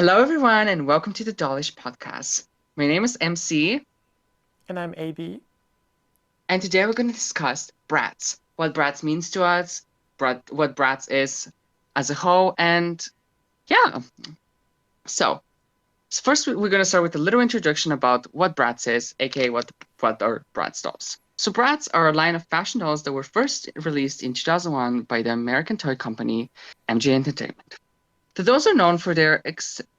Hello, everyone, and welcome to the DollishPodcast. My name is MC, And I'm AB. and today we're going to discuss Bratz, what Bratz means to us, what Bratz is as a whole, and yeah. So, first we're going to start with a little introduction about what Bratz is, aka what are Bratz dolls. So, Bratz are a line of fashion dolls that were first released in 2001 by the American toy company MJ Entertainment. The dolls are known for their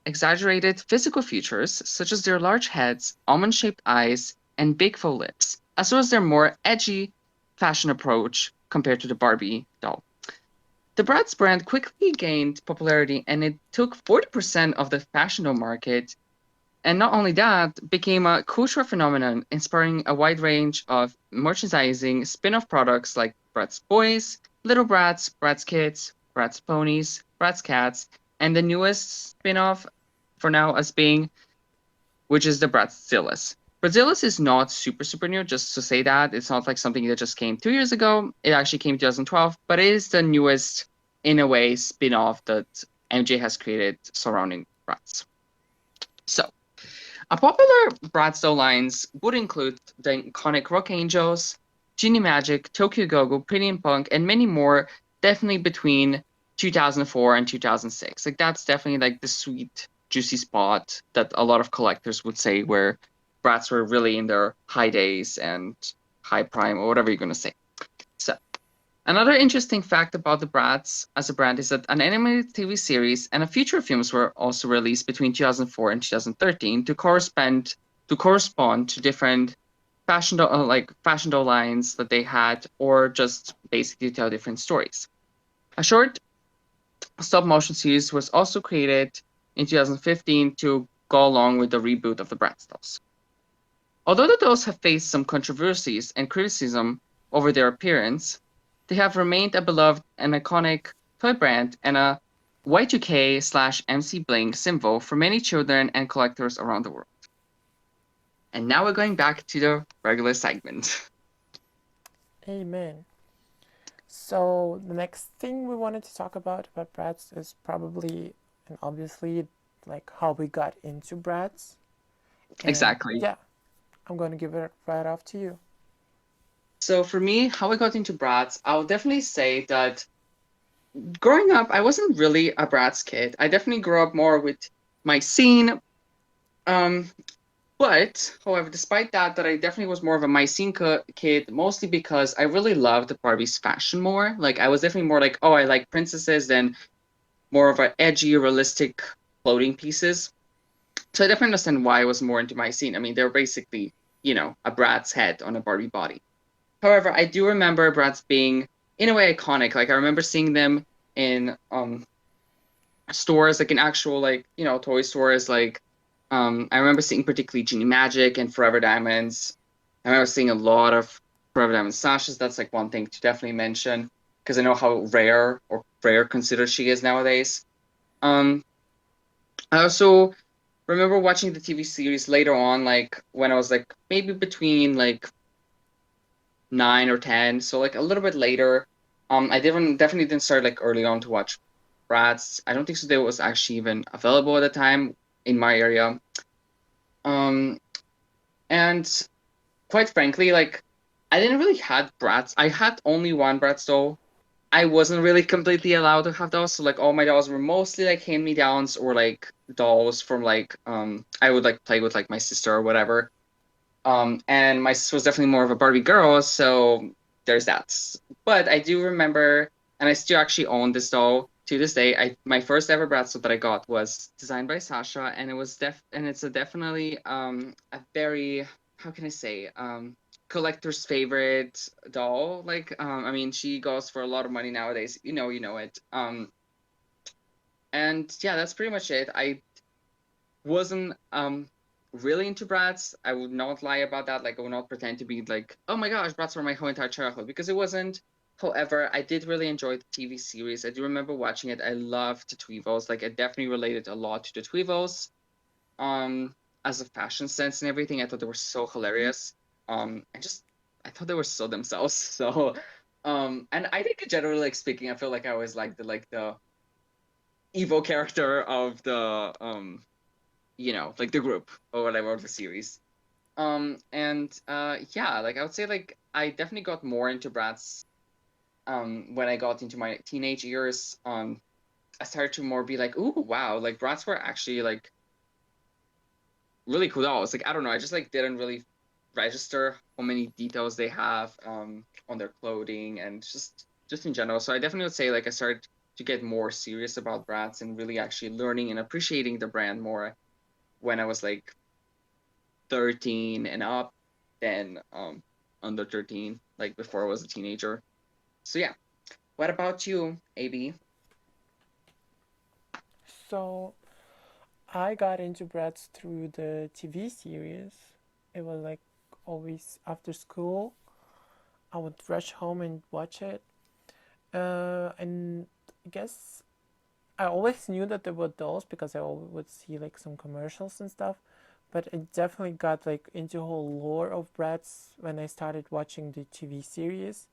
exaggerated physical features, such as their large heads, almond-shaped eyes, and big faux lips, as well as their more edgy fashion approach compared to the Barbie doll. The Bratz brand quickly gained popularity and it took 40% of the fashion doll market, and not only that, became a cultural phenomenon, inspiring a wide range of merchandising spin-off products like Bratz Boys, Little Bratz, Bratz Kids, Bratz Ponies, Bratz Cats, and the newest spin-off for now as being, which is the Bratzillas. Bratzillas is not super new, just to say that. It's not like something that just came 2 years ago. It actually came 2012, but it is the newest, in a way, spin-off that MJ has created surrounding Bratz. So, a popular Bratz lines would include the iconic Rock Angels, Genie Magic, Tokyo Go-Go, Pretty and Punk, and many more, definitely between 2004 and 2006. Like that's definitely like the sweet, juicy spot that a lot of collectors would say where Bratz were really in their high days and high prime or whatever you're gonna say. So another interesting fact about the Bratz as a brand is that an animated TV series and a feature films were also released between 2004 and 2013 to correspond to different fashion doll lines that they had, or just basically tell different stories. A short stop motion series was also created in 2015 to go along with the reboot of the Bratz dolls. Although the dolls have faced some controversies and criticism over their appearance, they have remained a beloved and iconic toy brand and a Y2K/MC Bling symbol for many children and collectors around the world. And now we're going back to the regular segment. Amen. So the next thing we wanted to talk about Bratz is probably and obviously like how we got into Bratz. And Exactly. yeah, I'm going to give it right off to you. So for me, how I got into Bratz, I'll definitely say that growing up, I wasn't really a Bratz kid. I definitely grew up more with my scene. Um, But, however, despite that I definitely was more of a Mycene kid, mostly because I really loved Barbie's fashion more. Like, I was definitely more like, oh, I like princesses than more of a edgy, realistic clothing pieces. So I definitely understand why I was more into Mycene. I mean, they're basically, a Bratz head on a Barbie body. However, I do remember Bratz being, in a way, iconic. Like, I remember seeing them in stores, like in actual, like, toy stores. Like, I remember seeing particularly Genie Magic and Forever Diamonds. I remember seeing a lot of Forever Diamond sashes. That's like one thing to definitely mention because I know how rare considered she is nowadays. Um, I also remember watching the TV series later on, like when I was like maybe between like 9 or 10, so like a little bit later. I didn't definitely didn't start like early on to watch Bratz. I don't think so. They was actually even available at the time in my area. Um, and quite frankly, like I didn't really had Bratz. I had only one Bratz doll. I wasn't really completely allowed to have those. So like all my dolls were mostly like hand me downs or like dolls from like I would like play with like my sister or whatever. And my sister was definitely more of a Barbie girl, so there's that. But I do remember, and I still actually own this doll to this day. My first ever Bratz doll that I got was designed by Sasha, and it's a definitely a very, how can I say, collector's favorite doll. Like I mean, she goes for a lot of money nowadays. You know it. And yeah, that's pretty much it. I wasn't really into Bratz. I would not lie about that. Like I would not pretend to be like, oh my gosh, Bratz were my whole entire childhood because it wasn't. However, I did really enjoy the TV series. I do remember watching it. I loved the Tweevils. Like I definitely related a lot to the Tweevils. Um, as a fashion sense and everything, I thought they were so hilarious. I thought they were so themselves. So and I think generally like speaking, I feel like I always liked the evil character of the like the group or whatever of the series. And yeah, like I would say like I definitely got more into Bratz when I got into my teenage years. I started to more be like, ooh, wow, like Bratz were actually like really cool dolls. Like I don't know, I just like didn't really register how many details they have on their clothing and just in general. So I definitely would say like I started to get more serious about Bratz and really actually learning and appreciating the brand more when I was like 13 and up than under 13, like before I was a teenager. So yeah. What about you, AB? So I got into Bratz through the TV series. It was like always after school. I would rush home and watch it. And I guess I always knew that there were dolls because I always would see like some commercials and stuff. But I definitely got like into the whole lore of Bratz when I started watching the TV series,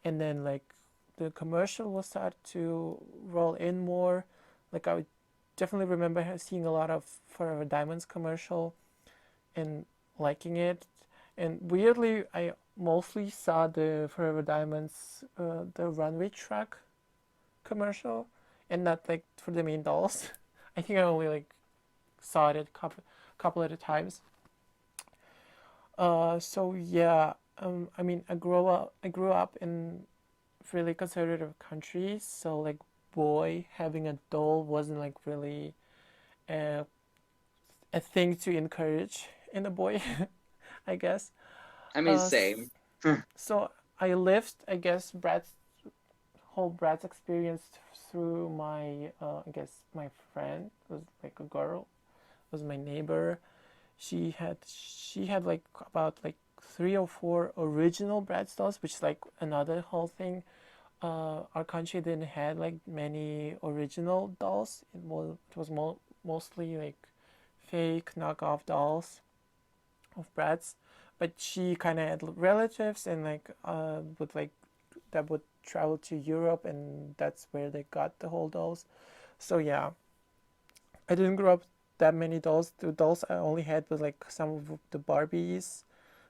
and then like the commercial will start to roll in more. Like I would definitely remember seeing a lot of Forever Diamonds commercial and liking it. And weirdly, I mostly saw the Forever Diamonds, the runway track commercial, and not like for the main dolls. I think I only like saw it a couple of times. So yeah, I mean, I grew up in really conservative countries, so like, boy, having a doll wasn't like really a, a thing to encourage in a boy, I guess. I mean, Uh, same. so I lived, I guess, Brad's whole Brad's experience through my, I guess, my friend was like a girl, was my neighbor. She had like about like 3 or 4 original Bratz dolls, which is like another whole thing. Our country didn't have like many original dolls. It was mostly like fake knockoff dolls of Bratz, but she kind of had relatives and like would like that would travel to Europe, and that's where they got the whole dolls. So yeah, I didn't grow up that many dolls. The dolls I only had was like some of the Barbies,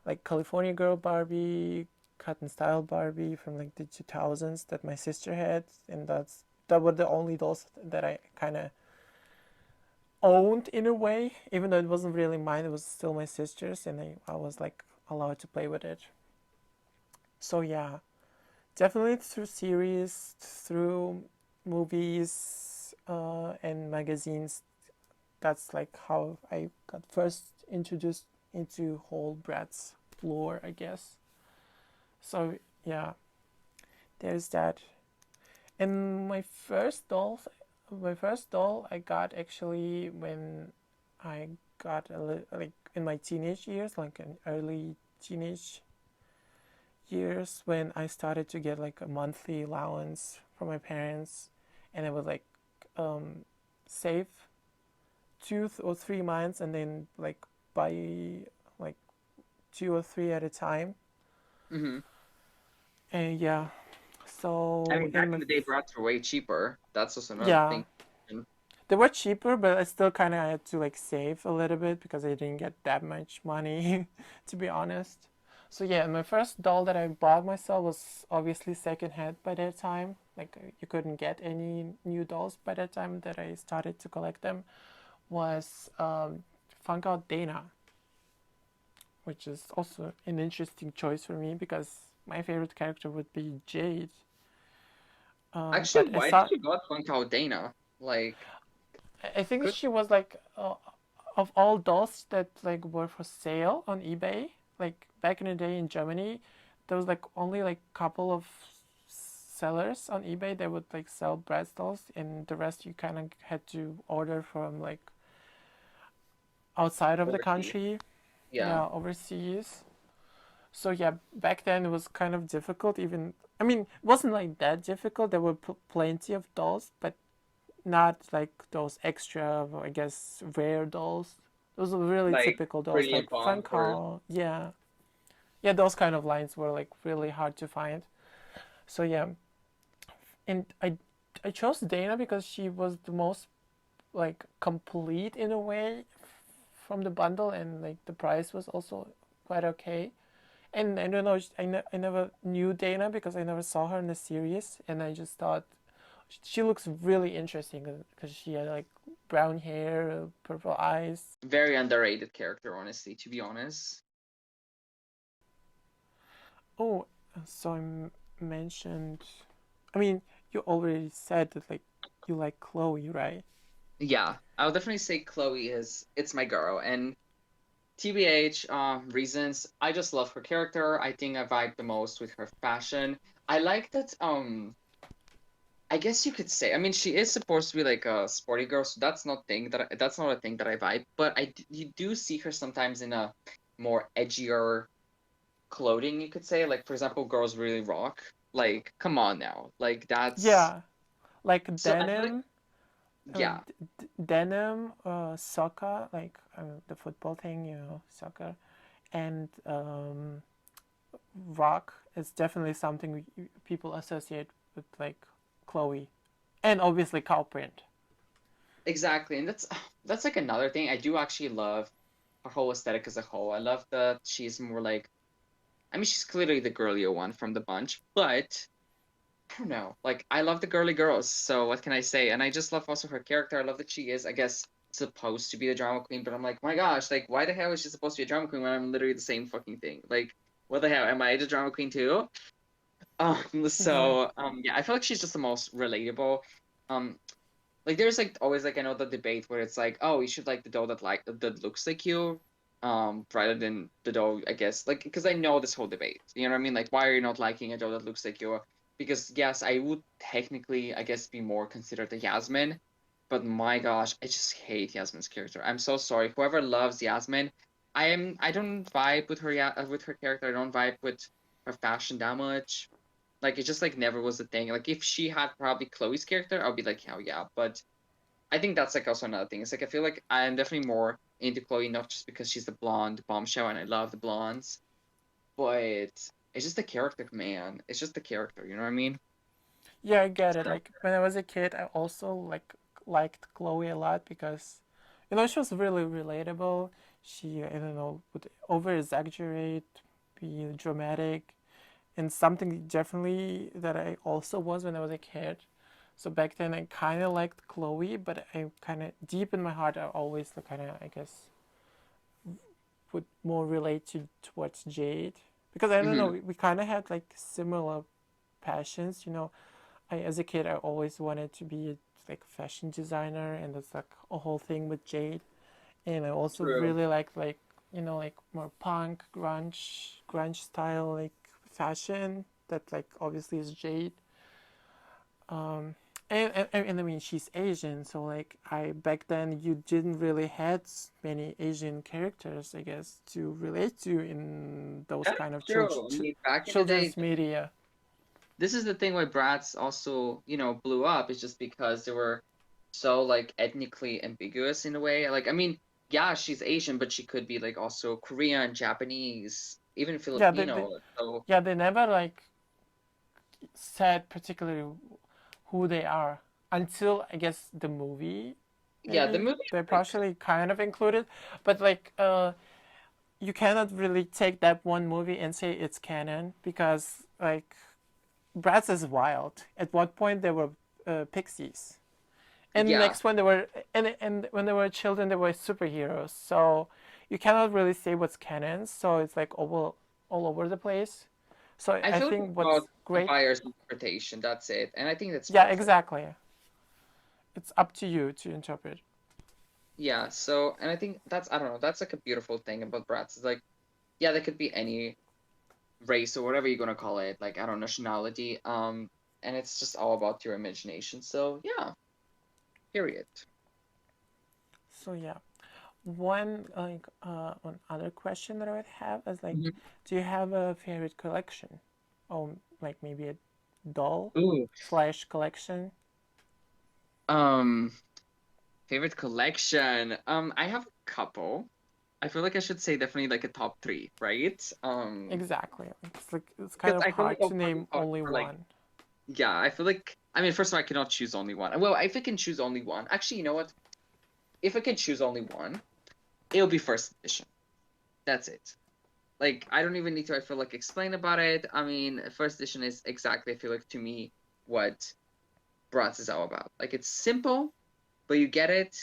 like California Girl Barbie, Cotton Style Barbie from like the 2000s that my sister had, and that were the only dolls that I kind of owned in a way, even though it wasn't really mine. It was still my sister's, and I was like allowed to play with it. So yeah, definitely through series, through movies, and magazines. That's like how I got first introduced into whole Bratz lore, I guess. So yeah, there's that. And my first doll I got actually when I got like in my teenage years, like in early teenage years, when I started to get like a monthly allowance from my parents, and I would like um, save 2 or 3 months and then like buy like 2 or 3 at a time. Hmm. And yeah, I so mean, back in the day, brats were way cheaper. That's also another yeah, thing. they were cheaper, but I still kind of had to like save a little bit because I didn't get that much money, to be honest. So yeah, my first doll that I bought myself was obviously secondhand by that time. Like you couldn't get any new dolls by that time that I started to collect them. Was Funk Out Dana, which is also an interesting choice for me because my favorite character would be Jade. Actually, But I why did saw, you got Funko Dana? Like, I think good. she was like of all dolls that like were for sale on eBay. Like back in the day in Germany, there was like only like couple of sellers on eBay that would like sell Bratz dolls, and the rest you kind of had to order from like outside of the Overseas. country, Yeah. yeah, overseas. So yeah, back then it was kind of difficult. Even I mean, it wasn't like that difficult. There were plenty of dolls, but not like those extra, I guess, rare dolls. Those were really Like typical dolls, Brilliant like Bonkers. Funko. Yeah, yeah, those kind of lines were like really hard to find. So yeah, and I I chose Dana because she was the most like complete in a way from the bundle, and like the price was also quite okay. And I don't know, I never knew Dana because I never saw her in the series, and I just thought she looks really interesting because she had like brown hair, purple eyes. Very underrated character, honestly, to be honest. Oh, so mentioned. I mean, you already said that like you like Chloe, right? Yeah, I'll definitely say Chloe is it's my girl. And TBH, reasons, I just love her character. I think I vibe the most with her fashion. I like that I guess you could say. I mean, she is supposed to be like a sporty girl, so that's not a thing that I vibe. But you do see her sometimes in a more edgier clothing, you could say. Like for example, Girls Really Rock. Like, come on now. Like that's Yeah, like so. I feel like uh, yeah, denim, soccer, like the football thing, soccer, and rock is definitely something people associate with like Chloe, and obviously cow print. exactly. And that's like another thing. I do actually love her whole aesthetic as a whole. I love that she's more like. I mean, she's clearly the girlier one from the bunch, but I don't know. Like, I love the girly girls, so what can I say? And I just love also her character. I love that she is, I guess, supposed to be the drama queen, but I'm like, my gosh, like, why the hell is she supposed to be a drama queen when I'm literally the same fucking thing? Like, what the hell? Am I the drama queen too? Yeah, I feel like she's just the most relatable. Um, like there's like always like I know the debate where it's like, oh, you should like the doll that looks like you, rather than the doll, I guess, like because I know this whole debate. You know what I mean? Like, why are you not liking a doll that looks like you? Because yes, I would technically, I guess, be more considered a Yasmin, but my gosh, I just hate Yasmin's character. I'm so sorry. Whoever loves Yasmin, I don't vibe with her with her character. I don't vibe with her fashion that much. Like it just like never was a thing. Like if she had probably Chloe's character, I'll be like, hell yeah. But I think that's like also another thing. It's like I feel like I'm definitely more into Chloe, not just because she's the blonde bombshell and I love the blondes, but it's just the character, man. It's just the character, you know what I mean? Yeah, I get it. So, Like when I was a kid, I also liked Chloe a lot because, she was really relatable. She, I don't know, would over exaggerate, be dramatic, and something definitely that I also was when I was a kid. So back then, I kind of liked Chloe, but I kind of deep in my heart, I always kind of, I guess, would more relate towards Jade because I don't know, mhm, we kind of had like similar passions. As a kid, I always wanted to be like a fashion designer, and that's like a whole thing with Jade. And I also true. really like like more punk, grunge style like fashion. That like obviously is Jade. Um, and I mean she's Asian, so like I back then you didn't really had many Asian characters, I guess, to relate to in those That's kind of true. I mean, back in the day, children's media. this is the thing why Bratz also, blew up. Is just because they were so like ethnically ambiguous in a way. Like, I mean, yeah, she's Asian, but she could be like also Korean, Japanese, even Yeah, they Filipino. So yeah they never like said particularly who they are until I guess the movie. yeah, the Maybe movie, they like, partially kind of included, but like you cannot really take that one movie and say it's canon because like Bratz is wild. At one point they were pixies, and the yeah, next one they were and when they were children they were superheroes. So you cannot really say what's canon. So it's like all over the place. So I I feel like it's think about what's the great. buyer's interpretation. That's it, and I think that's Yeah, perfect. exactly. It's up to you to interpret. Yeah. So, and I think that's I don't know. That's like a beautiful thing about Bratz. It's like, yeah, there could be any race or whatever you're gonna call it, like I don't know, nationality. And it's just all about your imagination. So yeah, period. So yeah, one other question that I would have is like, Mhm. do you have a favorite collection? Oh, like maybe a doll Ooh. slash collection? Um, favorite collection. I have a couple. I feel like I should say definitely like a top three, right? Exactly. It's like it's kind Because of I feel like hard I'll to probably name talk only for like one. yeah, I feel like I mean, first of all, I cannot choose only one. Well, if I can choose only one, actually, you know what? If I can choose only one, it'll be first edition. That's it. Like, I don't even need to, I feel like, explain about it. I mean, first edition is exactly, I feel like, to me, what Bratz is all about. Like, it's simple, but you get it,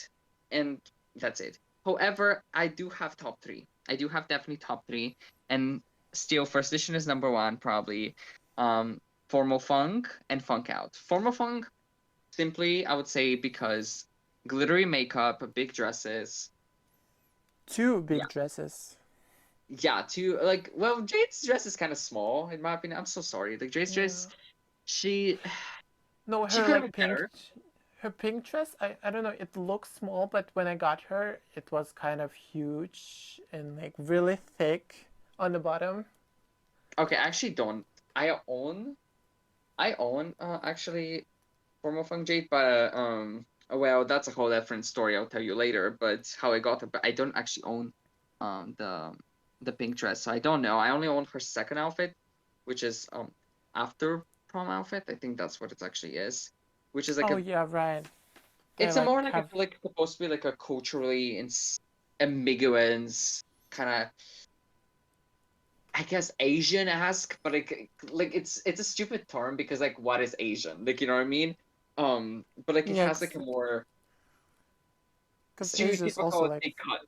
and that's it. However, I do have top three. I do have definitely top three, and still, first edition is number one, probably. Um, Formal Funk and Funk Out. Formal Funk, simply, I would say, because glittery makeup, big dresses. Two Yeah, big dresses. yeah. To like, well, Jade's dress is kind of small in my opinion. I'm so sorry. Like Jade's dress, Yeah. she No, she her could have like been pink, better. her pink dress. I don't know. It looks small, but when I got her, it was kind of huge and like really thick on the bottom. Okay, I actually don't. I own actually Formal Funk Jade, but well, that's a whole different story. I'll tell you later. But how I got it, but I don't actually own the pink dress, so I don't know. I only own her second outfit, which is after prom outfit. I think that's what it actually is, which is like Oh a yeah, right. They it's a more like like I have. feel like supposed to be like a culturally ambiguous kind of I guess Asian-esque, but like it's a stupid term because like what is Asian? Like you know what I mean? But like it Yeah, has like a more because Asia is also stereotypical like. thick cut.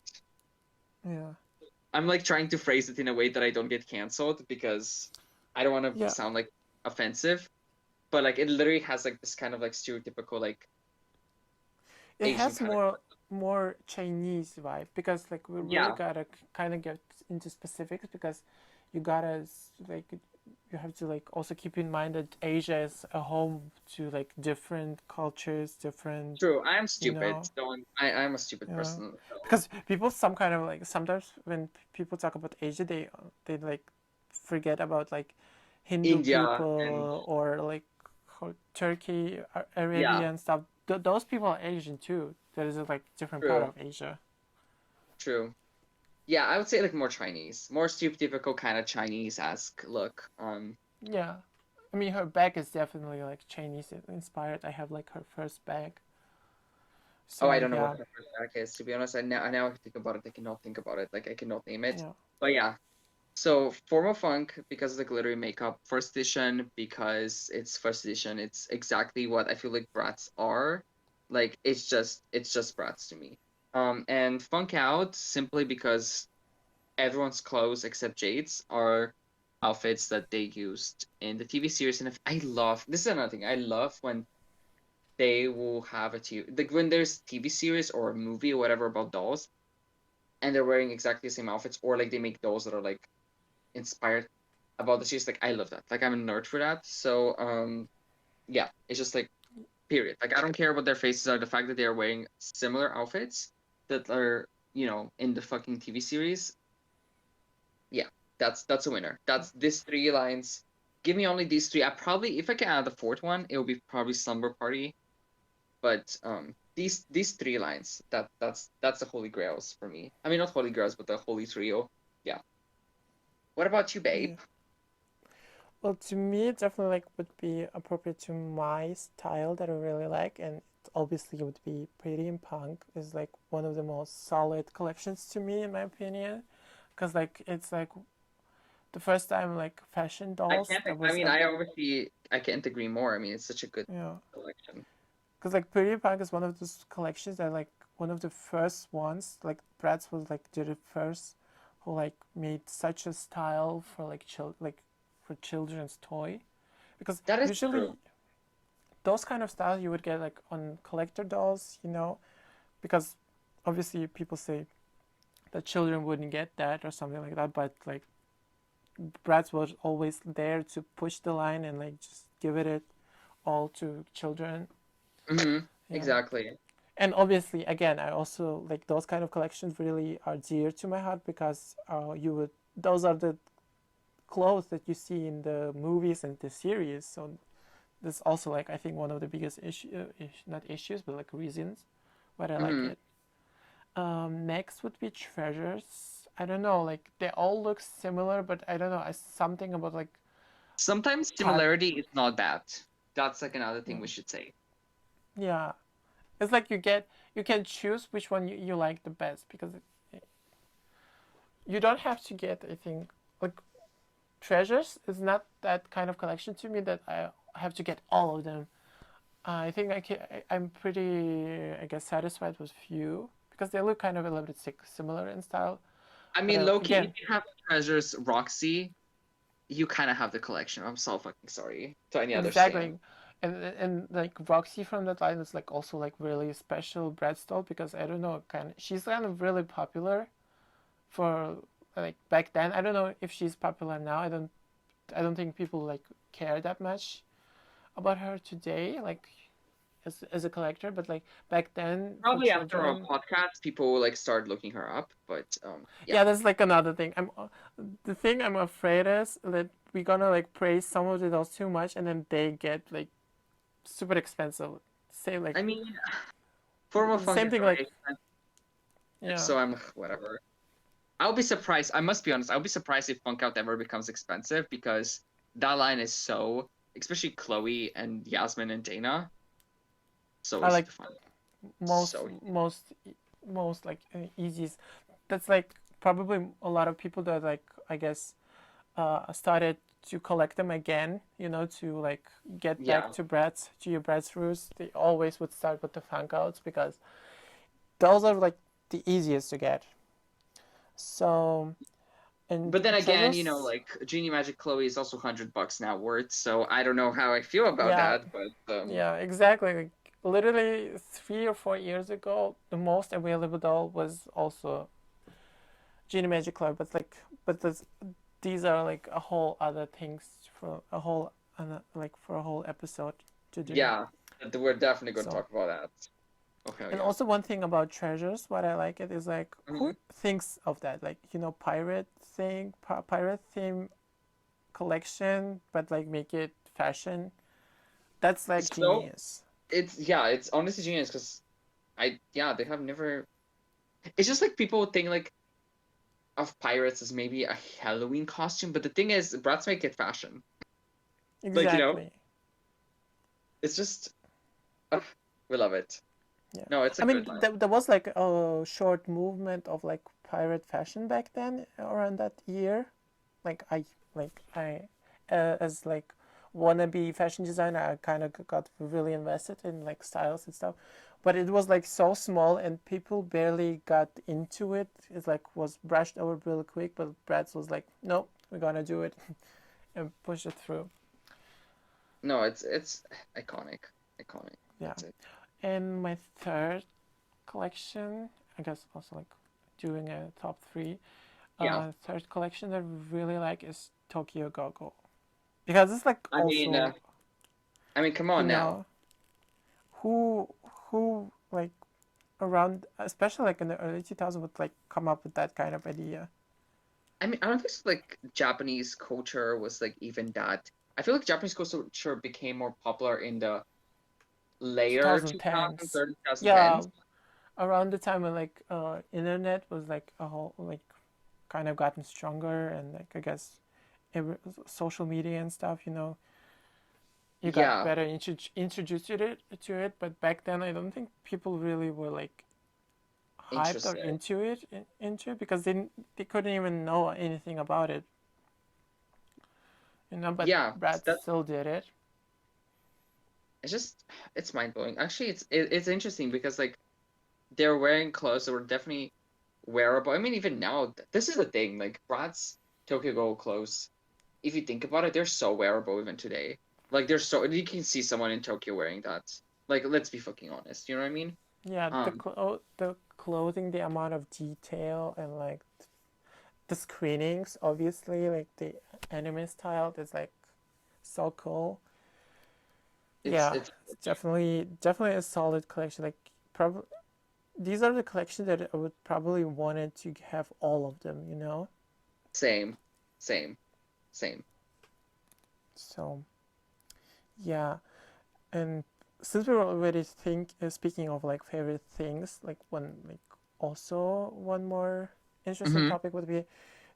Yeah. I'm like trying to phrase it in a way that I don't get canceled because I don't want to Yeah. sound like offensive, but like it literally has like this kind of like stereotypical like It Asian has kind of more Chinese vibe because like we really yeah, gotta kind of get into specifics because you gotta like you have to like also keep in mind that Asia is a home to like different cultures, different true. I am you stupid. know, Don't I'm a stupid yeah. person. So. Because people some kind of like sometimes when people talk about Asia, they like forget about like Hindu India and people or like Turkey, yeah, Arabian stuff. Those people are Asian too. That is a like different part true, of Asia. true. Yeah, I would say like more Chinese, more stereotypical kind of Chinese-esque look. Yeah, I mean her bag is definitely like Chinese inspired. I have like her first bag. Oh, I So don't know what yeah, her first act is. To be honest, I now think about it. I cannot think about it. Like I cannot name it. yeah, But yeah, so Formal Funk because of the glittery makeup. First edition because it's first edition. It's exactly what I feel like Bratz are. Like it's just Bratz to me. And Funk Out simply because everyone's clothes except Jade's are outfits that they used in the TV series. And if, I love this is another thing I love when they will have a TV like when there's TV series or a movie or whatever about dolls and they're wearing exactly the same outfits or like they make dolls that are like inspired about the series. Like I love that. Like I'm a nerd for that. So yeah, it's just like period. Like I don't care what their faces are. The fact that they are wearing similar outfits that are in the fucking TV series, yeah, that's a winner. That's these three lines. Give me only these three. I probably if I can add the fourth one, it will be probably Slumber Party. But these three lines that's the holy grails for me. I mean not holy grails, but the holy trio. Yeah. What about you, babe? yeah. Well, to me, it definitely like would be appropriate to my style that I really like, and it obviously would be Pretty in Punk is like one of the most solid collections to me, in my opinion, because like it's like the first time like fashion I dolls can't. that I was mean, like I can't agree more. I mean, it's such a good you know collection. because like Pretty in Punk is one of those collections that like one of the first ones like Bratz was like did it first who like made such a style for like for children's toy because That is true. usually those kind of styles you would get like on collector dolls, because obviously people say that children wouldn't get that or something like that, but like Bratz was always there to push the line and like just give it all to children. Yeah. Exactly. And obviously, again, I also like those kind of collections really are dear to my heart because those are the clothes that you see in the movies and the series. So that's also like I think one of the biggest not issues, but like reasons why I like hmm it. Next would be treasures. I don't know, like they all look similar, but I don't know. Something about like Sometimes type. similarity is not bad. That's like another thing we Mm. should say. Yeah, it's like you can choose which one you like the best because you don't have to get, I think, like treasures is not that kind of collection to me that I have to get all of them. I think I'm pretty, I guess, satisfied with few because they look kind of a little bit similar in style. I But mean, Loki, if again, you have Treasures Roxy, you kind of have the collection. I'm so fucking sorry to any other stan. exactly, and like Roxy from that line is like also like really special Bratz doll because I don't know, she's kind of really popular for like back then. I don't know if she's popular now. I don't think people like care that much about her today, like as a collector. But like back then for Probably after our children, podcast, people like start looking her up. But yeah. yeah, that's like another thing. The thing I'm afraid is that we're gonna like praise some of the dolls too much, and then they get like super expensive. Same like I mean, Form of the Funk same is thing like already expensive, yeah. so I'm whatever. I'll be surprised. I must be honest. I'll be surprised if Funk Out ever becomes expensive because that line is so, especially Chloe and Yasmin and Dana, so I easy like to find. most So easy. most most like easiest. That's like probably a lot of people that like I guess started to collect them again. You know, to like get back Yeah. to your Bratz roots. They always would start with the funk outs because those are like the easiest to get. So and But then again, treasures, like Genie Magic Chloe is also $100 now worth, so I don't know how I feel about yeah, that, but yeah, exactly. Like, literally 3 or 4 years ago, the most available doll was also Genie Magic Club, but like, but these are like a whole other things for a whole, like for a whole episode to do. yeah, we're definitely going to So, talk about that. Oh hell and yeah. also one thing about treasures, what I like it is like Hmm. who thinks of that, like pirate theme collection, but like make it fashion. That's like So genius. it's honestly genius because they have never. It's just like people think like of pirates as maybe a Halloween costume, but the thing is, Bratz make it fashion. Like Exactly. it's just uh, we love it. Yeah. No, it's a I mean, good line. there was like a short movement of like pirate fashion back then around that year. Like I as like wannabe fashion designer, I kind of got really invested in like styles and stuff. But it was like so small and people barely got into it. It like was brushed over really quick, but Bratz was like, "Nope, we're gonna do it," and push it through. No, it's iconic, iconic. Yeah. That's it. And my third collection, I guess also like doing a top three. Yeah, Third collection that I really like is Tokyo Gogo because it's like I mean, uh, also I mean, come you on now. know who like around especially like in the early 2000s would like come up with that kind of idea. I mean, I don't think so, like Japanese culture was like even that. I feel like Japanese culture became more popular in the later 2000s, 2010s, early yeah, 2010s. around the time when like internet was like a whole like kind of gotten stronger and like I guess every, social media and stuff. You got Yeah, better introduced to it, but back then I don't think people really were like hyped or interesting. into it because they couldn't even know anything about it, but Yeah, Brad that still did it. it's just it's mind blowing. Actually, it's interesting because like they're wearing clothes that were definitely wearable. I mean, even now, this is the thing. Like Bratz Tokyo Ghoul clothes, if you think about it, they're so wearable even today. Like they're so you can see someone in Tokyo wearing that. Like let's be fucking honest. You know what I mean? Yeah, Um, the clothing, the amount of detail, and like the screenings, obviously, like the anime style is like so cool. it's Yeah, it's it's definitely a solid collection. Like probably these are the collections that I would probably wanted to have all of them. same, same, same. So yeah, and since we were already speaking of like favorite things, like one more interesting Hmm. topic would be,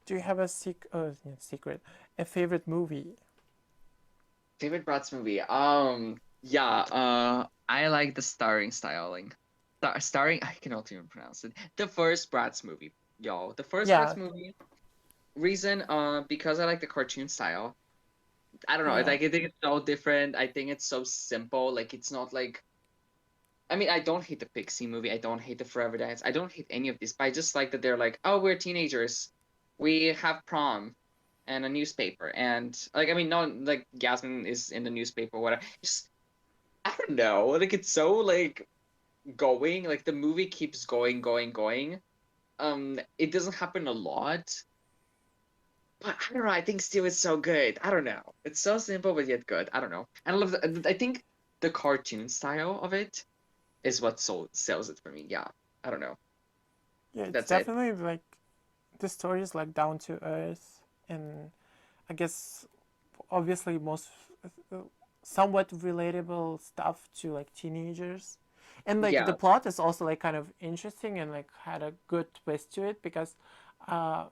do you have a secret, a favorite movie? Favorite Bratz movie? Yeah, I like the starring styling. Starring, I cannot even pronounce it. The first Bratz movie, yo. The first Bratz Yeah, movie. Reason, because I like the cartoon style. I don't know. yeah, I think it's so different. I think it's so simple. Like it's not like. I mean, I don't hate the Pixie movie. I don't hate the Forever Dance. I don't hate any of these. But I just like that they're like, oh, we're teenagers. We have prom and a newspaper, and like, I mean, no, like Yasmin is in the newspaper, or whatever. Just I don't know. Like it's so like going. Like the movie keeps going, going, going. It doesn't happen a lot, but I don't know. I think still it's so good. I don't know. It's so simple but yet good. I don't know. And I love the. I think the cartoon style of it is what sells it for me. Yeah. I don't know. yeah. It's That's it. definitely like the story is like down to earth, and I guess obviously most uh, somewhat relatable stuff to like teenagers, and like the Yeah. plot is also like kind of interesting and like had a good twist to it because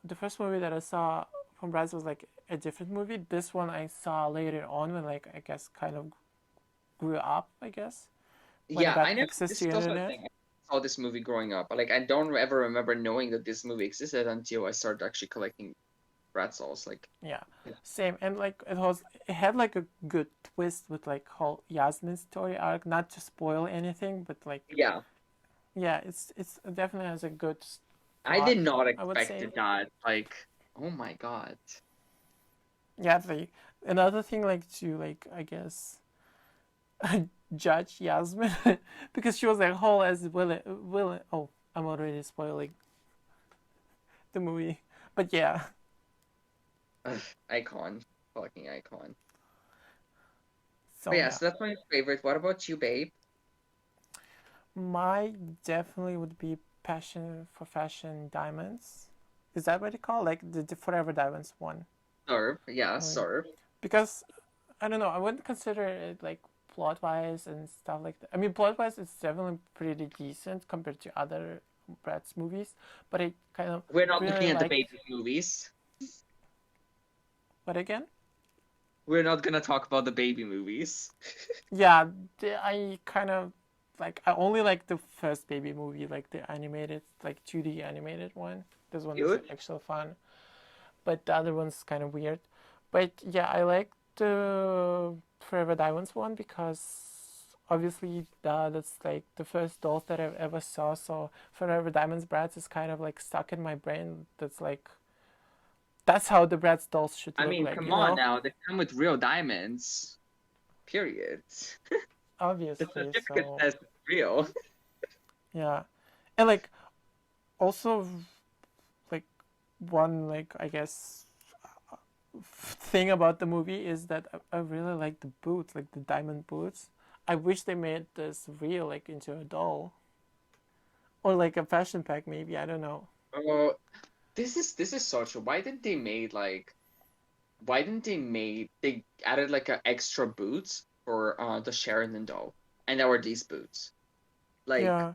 the first movie that I saw from Brazil was like a different movie. This one I saw later on when like I guess kind of grew up, I guess, when I Yeah. got I know access this to is also a internet. thing. I saw this movie growing up. Like I don't ever remember knowing that this movie existed until I started actually collecting Bratz. Like Yeah, same. And like it had like a good twist with like whole Yasmin's story arc. Not to spoil anything, but like yeah. yeah, it's it definitely has a good I did plot, not I would expect say. that. Like, oh my god. Yeah, like another thing like to like I guess judge Yasmin because she was like whole as willing. Oh, I'm already spoiling the movie, but yeah. Ugh, icon. Fucking icon. But So yeah, yeah, so that's my favorite. What about you, babe? my definitely would be passion for fashion diamonds. Is that what you call like the Forever Diamonds one? Serve. Yeah, Oh, serve. because I don't know. I wouldn't consider it like plot wise and stuff like that. I mean, plot wise, it's definitely pretty decent compared to other Bratz movies, but I kind of We're not really looking at the liked. baby movies. But again, We're not gonna talk about the baby movies. yeah, I kind of like. I only like the first baby movie, like the animated, like 2D animated one. This one is Good. actually fun, but the other one's kind of weird. But yeah, I like the Forever Diamonds one because obviously that's like the first dolls that I've ever saw. So Forever Diamonds Bratz is kind of like stuck in my brain. That's how the Bratz dolls should I look mean, like, come you on know? now. They come with real diamonds. Period. The Obviously. certificate So says it's real. yeah, and like also like one like I guess thing about the movie is that I really like the boots, like the diamond boots. I wish they made this real, like into a doll or like a fashion pack, maybe. I don't know. Oh, this is so true. Why didn't they added like a extra boots for the Sheridan doll, and there were these boots. Like Yeah,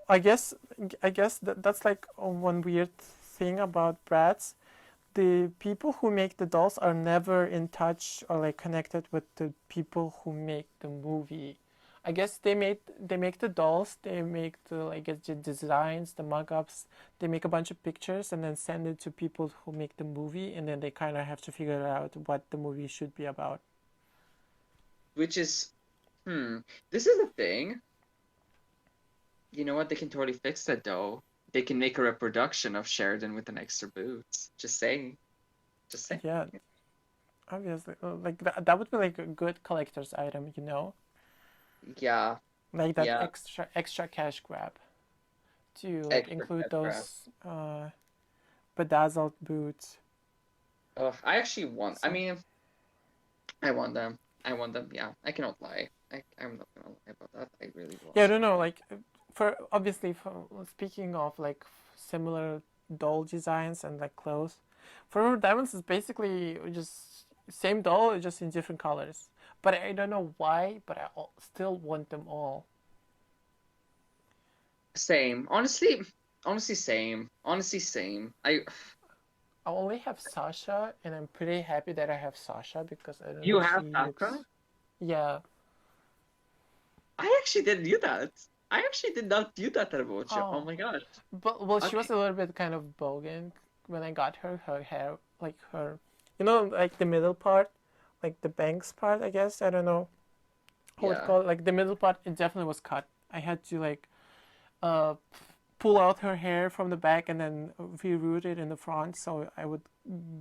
I guess that's like one weird thing about Bratz. The people who make the dolls are never in touch or like connected with the people who make the movie. I guess they make the dolls, they make the like the designs, the mock-ups, they make a bunch of pictures and then send it to people who make the movie, and then they kind of have to figure out what the movie should be about. which is hmm. This is the thing. You know what? They can totally fix that though. They can make a reproduction of Sheridan with an extra boots. Just saying. Just saying. Yeah, obviously, like that would be like a good collector's item, you know, Yeah. like that Yeah. extra cash grab to like Extra include cat crap. those bedazzled boots. I actually want. I So mean, I want them. I want them. Yeah. I cannot lie. I'm not gonna lie about that. I really yeah, I want don't them. know. Like for obviously, for speaking of like similar doll designs and like clothes, Forever Diamonds is basically just same doll, just in different colors. But I don't know why, but still want them all. Same. Honestly, same. Honestly, same. I only have Sasha, and I'm pretty happy that I have Sasha because I don't know, You have she Sakura? looks. Yeah. I actually didn't knew that. I actually did not knew that about you. Oh Oh, my gosh. but well, she was Okay. a little bit kind of bogan when I got her. Her hair, like her, like the middle part, like the bangs part. I guess I don't know how to Yeah. call it. Like the middle part, it definitely was cut. I had to like uh pull out her hair from the back and then reroute it in the front, so I would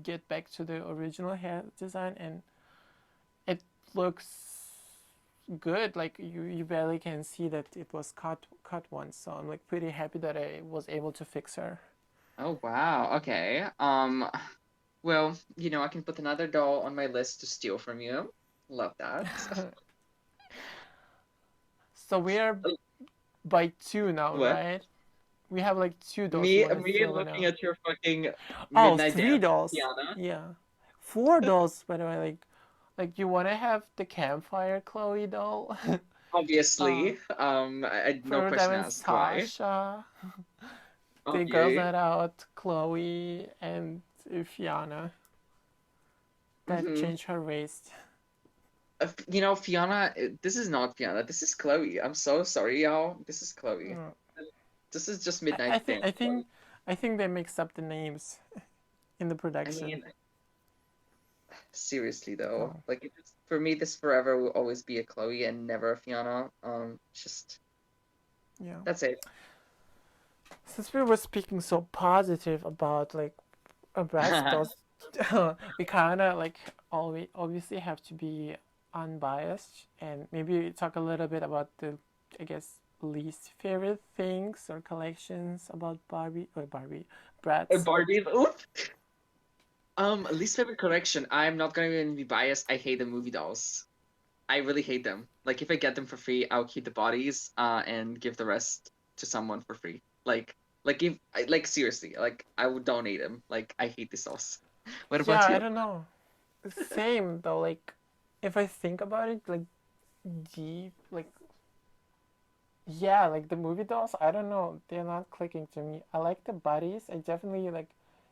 get back to the original hair design, and it looks good. Like you barely can see that it was cut once. So I'm like pretty happy that I was able to fix her. Oh wow. Okay. Well, I can put another doll on my list to steal from you. Love that. So we are Oh, by two now, what? right? We have like two dolls we Me want to me throw in looking now. at your fucking Oh, midnight three dance, dolls. Tiana. Yeah, four dolls. By the way, like you want to have the campfire Chloe doll. uh, Obviously. No Further question down asked why. Sasha, the girls Okay. night out Chloe and Fiona that Mm-hmm. changed her waist. Fiona, this is not Fiona. This is Chloe. I'm so sorry, y'all. This is Chloe. Mm. This is just I, midnight I think dance I Chloe. think I think they mixed up the names in the I production. mean, seriously though, Oh. like for me, this forever will always be a Chloe and never a Fiona. Just Yeah. that's it. Since we were speaking so positive about like Bratz dolls, we kind of like always obviously have to be unbiased and maybe talk a little bit about the, I guess, least favorite things or collections about Barbie, Bratz. Barbie. Oof. Least favorite correction. I'm not gonna even be biased. I hate the movie dolls. I really hate them. Like if I get them for free, I'll keep the bodies, and give the rest to someone for free. If like seriously, like I would donate them. Like I hate these dolls. What Yeah, about I you? don't know. Same though. Like if I think about it, like deep, like yeah, like the movie dolls, I don't know, they're not clicking to me. I like the bodies. I definitely like,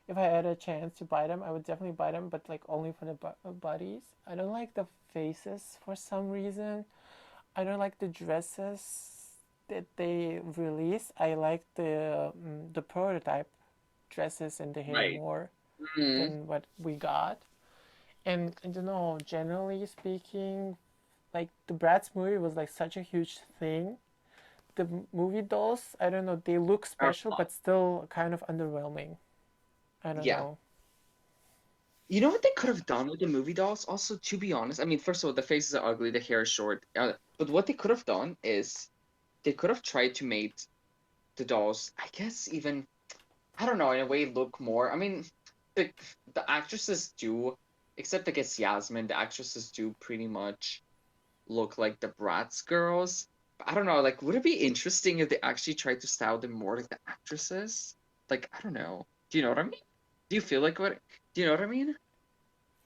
if I had a chance to buy them, I would definitely buy them, but like only for the bodies. I don't like the faces for some reason. I don't like the dresses that they release. I like the prototype dresses and the hair Right. more Mm, than what we got. And I don't know, generally speaking, like the Bratz movie was like such a huge thing. The movie dolls, I don't know, they look are special flop. but still kind of underwhelming. I don't Yeah. know. You know what they could have done with the movie dolls? Also, to be honest, I mean, first of all, the faces are ugly, the hair is short. But what they could have done is they could have tried to make the dolls, I guess, even I don't know, in a way, look more. I mean, the the actresses do, except I guess Yasmin, the actresses do pretty much look like the Bratz girls. But I don't know, like, would it be interesting if they actually tried to style them more like the actresses? Like, I don't know. Do you know what I mean? Do you feel like what? Do you know what I mean?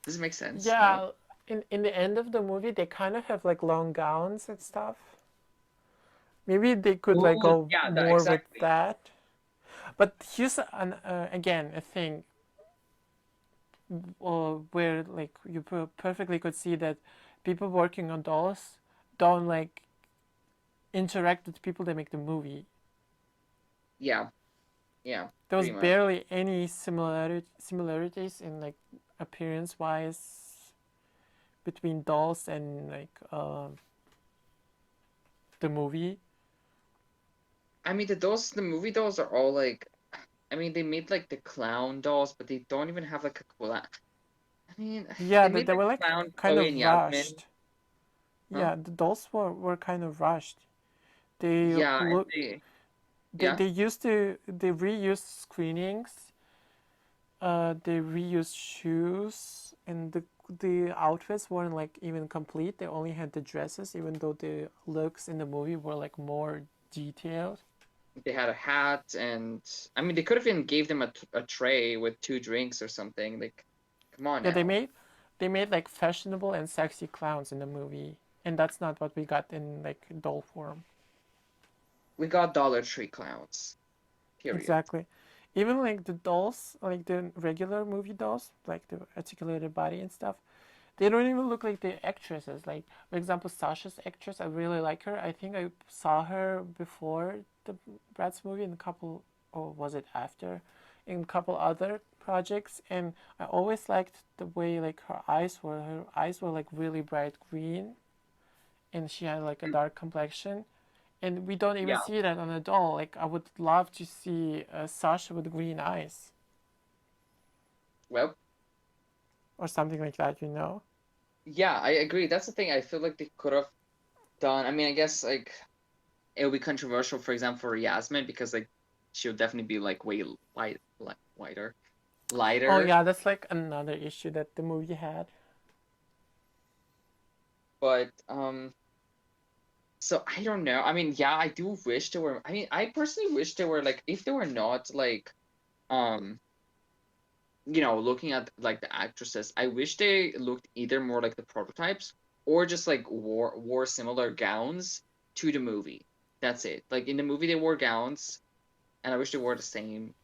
Does it make sense? No. Yeah, in the end of the movie, they kind of have like long gowns and stuff. Maybe they could like Oh, go yeah, that more with exactly. that. But here's again a thing where like you perfectly could see that people working on dolls don't like interact with people that make the movie. Yeah, yeah, There was pretty much. barely any similarities in like appearance wise between dolls and like the movie. I mean, the movie dolls are all like, I mean, they made like the clown dolls, but they don't even have like a clown. I mean, Yeah, they made they the were like clown kind Chloe and of Yasmin, rushed. huh? Yeah, the dolls were kind of rushed. They Yeah, and look yeah. they reused screenings, they reused shoes, and the outfits weren't like even complete. They only had the dresses, even though the looks in the movie were like more detailed. They had a hat, and I mean, they could have even gave them a tray with two drinks or something. Like, come on Yeah, now. they made like fashionable and sexy clowns in the movie, and that's not what we got in like doll form. We got Dollar Tree clowns. Period. Exactly. Even like the dolls, like the regular movie dolls, like the articulated body and stuff, they don't even look like the actresses. Like, for example, Sasha's actress, I really like her. I think I saw her before the Bratz movie in a couple, or was it after, in a couple other projects, and I always liked the way like her eyes were. Her eyes were like really bright green, and she had like a dark complexion. And we don't even Yeah. see that on a doll. Like, I would love to see Sasha with green eyes Well, or something like that, you know? yeah, I agree. That's the thing. I feel like they could have done. I mean, I guess like it would be controversial, for example, for Yasmin because like she would definitely be like way whiter, Oh lighter. yeah, that's like another issue that the movie had. But so I don't know. I mean, yeah, I do wish they were. I mean, I personally wish they were like if they were not like um looking at like the actresses, I wish they looked either more like the prototypes or just like wore similar gowns to the movie. That's it. Like in the movie they wore gowns, and I wish they wore the same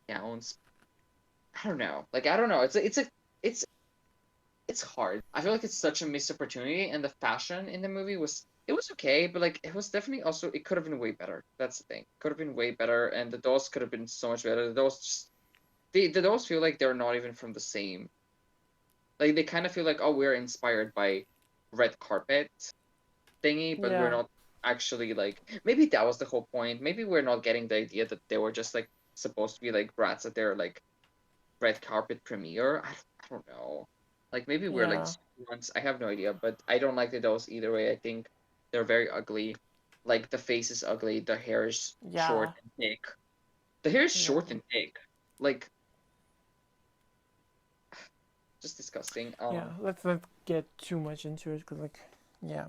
gowns. I don't know. Like I don't know. It's it's hard. I feel like it's such a missed opportunity, and the fashion in the movie was okay, but like it was definitely also it could have been way better. That's the thing. Could have been way better, and the dolls could have been so much better. The dolls just the dolls feel like they're not even from the same. Like they kind of feel like, oh, we're inspired by red carpet thingy, but we're Yeah, not actually like maybe that was the whole point. Maybe we're not getting the idea that they were just like supposed to be like brats at their like red carpet premiere. I don't know. Like maybe we're like yeah, ones. I have no idea, but I don't like the dolls either way. I think they're very ugly. Like the face is ugly, the hair is short yeah, and thick. The hair is yeah, short and thick. Like just disgusting. yeah. Let's not get too much into it because, like, yeah.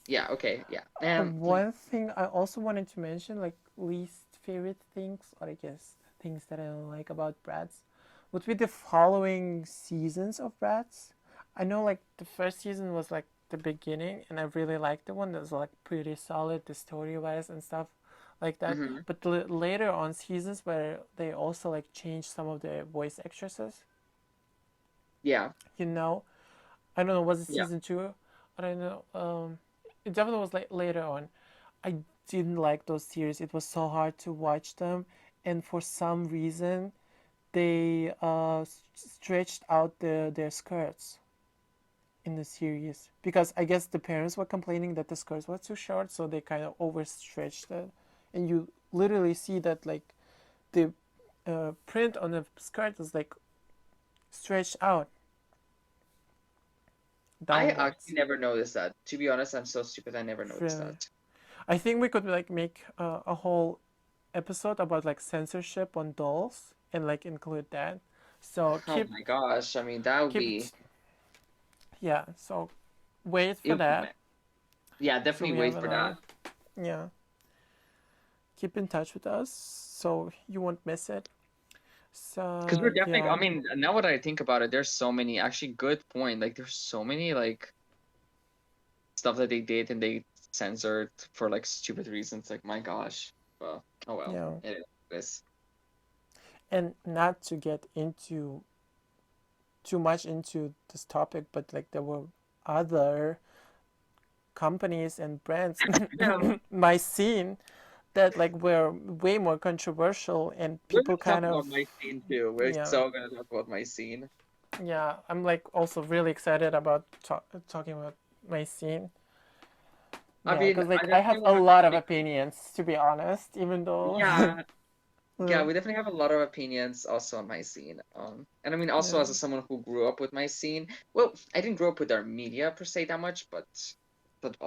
Yeah, okay, yeah. One thing I also wanted to mention, like, least favorite things, or I guess things that I don't like about Bratz, would be the following seasons of Bratz. I know, like, the first season was like the beginning, and I really liked the one that was like pretty solid, the story wise and stuff like that. Mhm. But later on seasons where they also like changed some of the voice actresses, Yeah. you know, I don't know, was it Yeah. season two? I don't know. It definitely was like later on. I didn't like those series. It was so hard to watch them, and for some reason, they stretched out their skirts in the series because I guess the parents were complaining that the skirts were too short, so they kind of overstretched it, and you literally see that like the print on the skirt is like stretched out I actually downwards. never noticed that. To be honest, I'm so stupid. I never noticed Really, that. I think we could like make a whole episode about like censorship on dolls and like include that. So Oh my gosh. I mean, that would keep be it, yeah. So wait it for would be that. yeah, So definitely we wait have for that. another, yeah. Keep in touch with us so you won't miss it. Because we're So definitely, I yeah, mean, now that I think about it, there's so many, actually, good point. Like, there's so many, like, stuff that they did and they censored for, like, stupid reasons. Like, my gosh. Well, oh well. yeah, It is this. and not to get into too much into this topic, but like there were other companies and brands Yeah, my scene that like were way more controversial and we're people gonna talk kind about of, my scene too. We're yeah, so gonna talk about my scene. yeah, I'm like also really excited about talking about my scene. I Yeah, mean, because I like I definitely have a want to lot of like, opinions to be honest, even though yeah, yeah, yeah, we definitely have a lot of opinions also on my scene. And I mean, also yeah, as someone who grew up with my scene, well, I didn't grow up with our media per se that much, but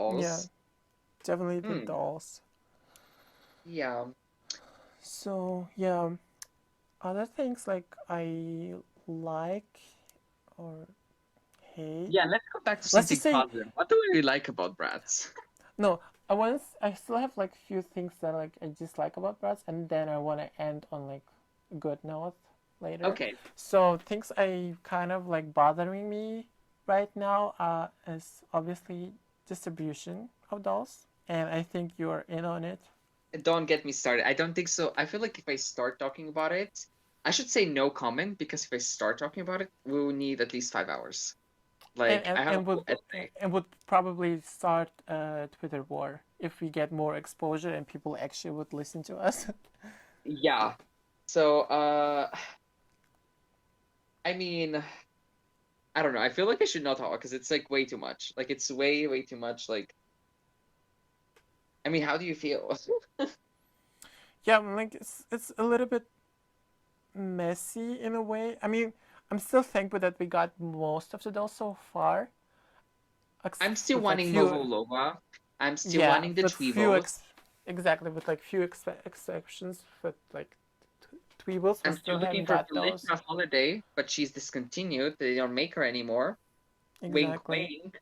yeah, also, definitely the hmm, dolls. yeah, So yeah, other things like I like or hate. yeah. Let's go back to Let's just something say positive. What do we like about Bratz? no. I still have like few things that like I dislike about Bratz, and then I want to end on like a good note later. Okay, So things I kind of like bothering me right now is obviously distribution of dolls, and I think you're in on it. don't get me started. I don't think so. I feel like if I start talking about it, I should say no comment, because if I start talking about it, we will need at least 5 hours. and Like and, I have a and whole would essay. and would probably start a Twitter war if we get more exposure and people actually would listen to us. Yeah. So I mean, I don't know. I feel like I should not talk because it's like way too much. Like it's way, way too much. Like, I mean, how do you feel? Yeah, like it's a little bit messy in a way. I mean, I'm still thankful that we got most of the dolls so far, I'm still with like wanting few, Movolova. I'm still yeah, wanting the with few Tweevils. exactly, with like few exceptions, but like Tweebles, we I'm still still looking haven't for got those. Felicia Holiday, but she's discontinued. They don't make her anymore. Wink, Exactly. wink.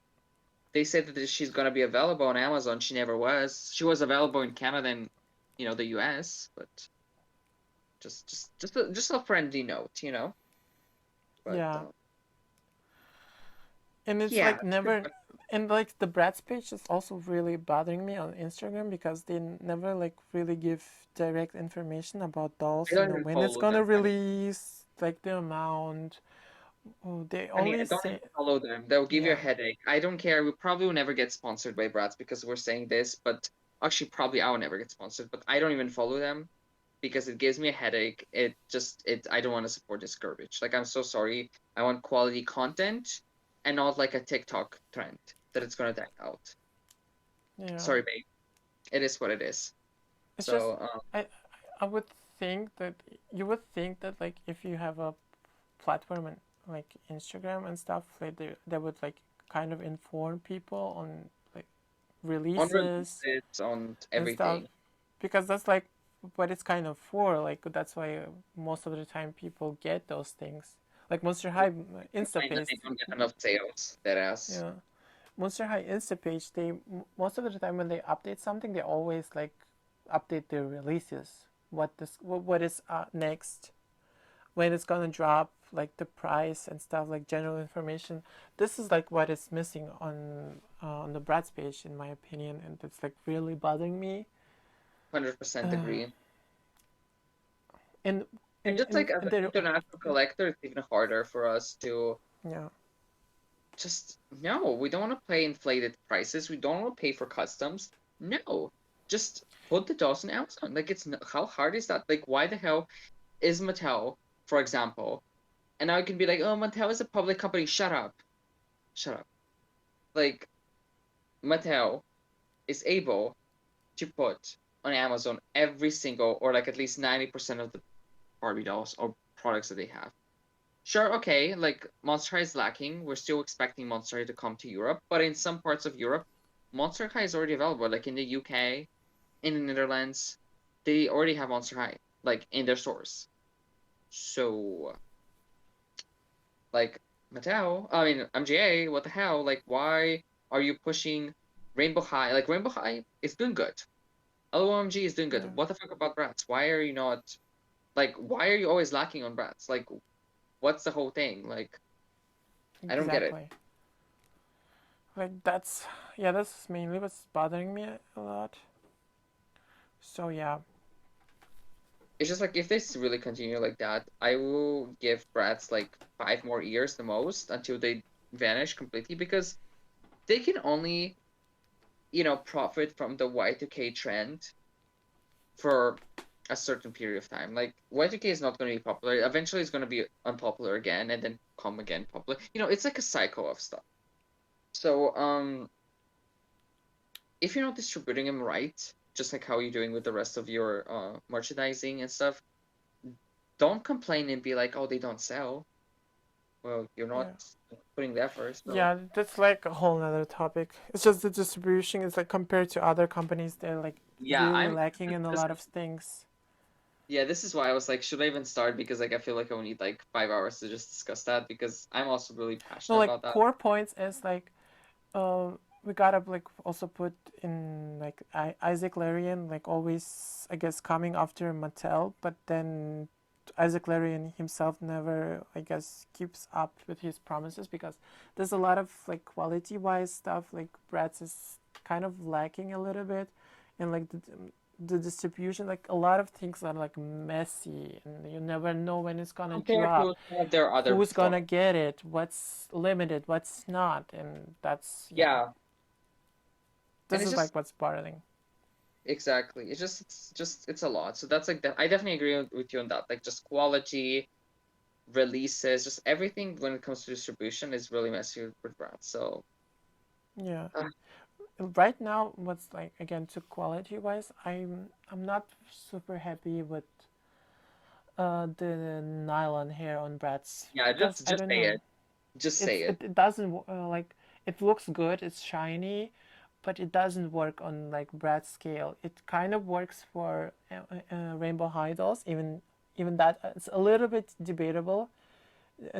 They said that she's gonna be available on Amazon. She never was. She was available in Canada and the US, but just a friendly note. But Yeah, and it's yeah, like never, and like the Bratz page is also really bothering me on Instagram because they never like really give direct information about I dolls. You don't know even when it's follow gonna them. release, like the amount. Oh, they I only don't even say, follow them. They'll give you a yeah, headache. I don't care. We probably will never get sponsored by Bratz because we're saying this, but actually, probably I will never get sponsored. But I don't even follow them because it gives me a headache. I don't want to support this garbage. Like, I'm so sorry. I want quality content and not like a TikTok trend that it's gonna die out. yeah. Sorry, babe. It is what it is. It's just So, I I would think that you would think that like if you have a platform and like Instagram and stuff, like they would like kind of inform people on like on releases releases, on and stuff, everything. because that's like what it's kind of for. Like that's why most of the time people get those things. Like Monster High Complain that InstaPage, they don't get enough sales. That ass. yeah. Monster High InstaPage, they most of the time when they update something, they always like update their releases. What is next, when it's gonna drop, like the price and stuff, like general information. This is like what is missing on the Bratz page, in my opinion, and it's like really bothering me. 100% Uh, agree. and And just like as and an there, international collector, it's even harder for us to yeah, just no, we don't want to pay inflated prices. We don't want to pay for customs. No, just put the dolls on Amazon. Like how hard is that? Like why the hell is Mattel, for example, and now it can be like, oh, Mattel is a public company. Shut up, shut up. Like Mattel is able to put on Amazon every single or like at least 90% of the Barbie dolls or products that they have. Sure, okay, like Monster High is lacking. We're still expecting Monster High to come to Europe, but in some parts of Europe, Monster High is already available. Like in the UK, in the Netherlands, they already have Monster High, like in their stores. So, like Mattel, I mean MGA, what the hell? Like, why are you pushing Rainbow High? Like Rainbow High is doing good. LOMG is doing good. yeah, What the fuck about Bratz? Why are you not like? Why are you always lacking on Bratz? Like, what's the whole thing? Like, I don't get it. exactly. Like that's, yeah, that's mainly what's bothering me a lot. So yeah, It's just like if this really continue like that, I will give Bratz like 5 more years the most until they vanish completely because they can only, profit from the Y2K trend for a certain period of time. Like Y2K is not going to be popular. Eventually it's going to be unpopular again and then come again popular. It's like a cycle of stuff. So, if you're not distributing them right, just like how you're doing with the rest of your merchandising and stuff, don't complain and be like, "Oh, they don't sell." Well, you're not yeah. putting the effort, so Yeah, that's like a whole nother topic. It's just the distribution is like compared to other companies, they're like yeah, really I'm. lacking in a This lot is of things. yeah, this is why I was like, should I even start? Because like I feel like I will need like 5 hours to just discuss that because I'm also really No, passionate like about that. core points is like we gotta like also put in like Isaac Larian like always I guess coming after Mattel, but then Isaac Larian himself never I guess keeps up with his promises because there's a lot of like quality wise stuff like Bratz is kind of lacking a little bit, and like the distribution, like a lot of things are like messy, and you never know when it's gonna Compared drop, to some of their other who's stuff. gonna get it, what's limited, what's not, and that's yeah. Yeah, and This it's is just like what's bothering. exactly. It's a lot. So that's like that. I definitely agree with you on that. Like just quality, releases, just everything when it comes to distribution is really messy with brands. So Yeah. uh, Right now, what's like again to quality wise, I'm not super happy with the nylon hair on Bratz yeah, because I just don't say know. it. Just say it. It doesn't like it looks good, it's shiny, but it doesn't work on like Bratz scale. It kind of works for rainbow high dolls, even that it's a little bit debatable,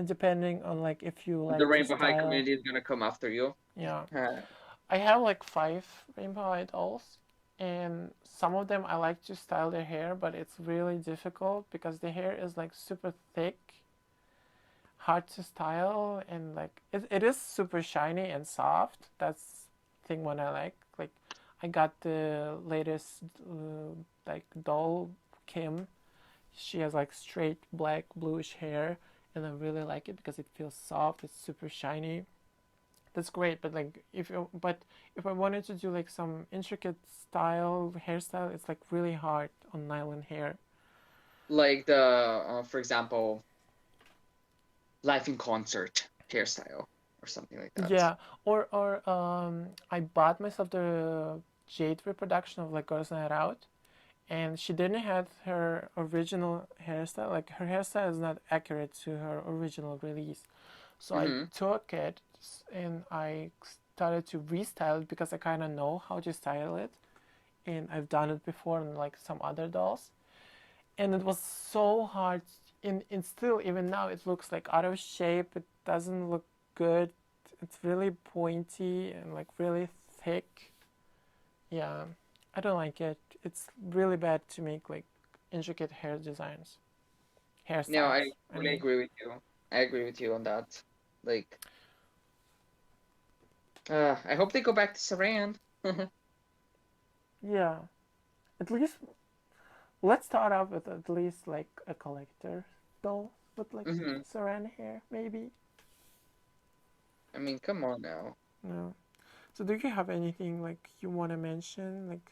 depending on like if you The like to Rainbow High style. community is gonna come after you. Yeah, Uh, I have like five rainbow high dolls, and some of them I like to style their hair, but it's really difficult because the hair is like super thick, hard to style, and like it is super shiny and soft. That's thing one I like. Like I got the latest like doll Kim. She has like straight black bluish hair, and I really like it because it feels soft. It's super shiny. That's great, but like if I wanted to do like some intricate style hairstyle, it's like really hard on nylon hair. like the for example, live in concert hairstyle or something like that. Yeah, or I bought myself the jade reproduction of like Girls Night Out, and she didn't have her original hairstyle. Like her hairstyle is not accurate to her original release. So I Mm-hmm. took it and I started to restyle it because I kind of know how to style it, and I've done it before on like some other dolls, and it was so hard. In still even now it looks like out of shape. It doesn't look good. It's really pointy and like really thick. Yeah, I don't like it. It's really bad to make like intricate hair designs, No, I hairstyles. I really mean, agree with you. I agree with you on that. Like, I hope they go back to Saran. yeah. At least let's start off with at least like a collector doll with like Hmm. saran hair, maybe. I mean, come on now. No. So do you have anything like you want to mention, like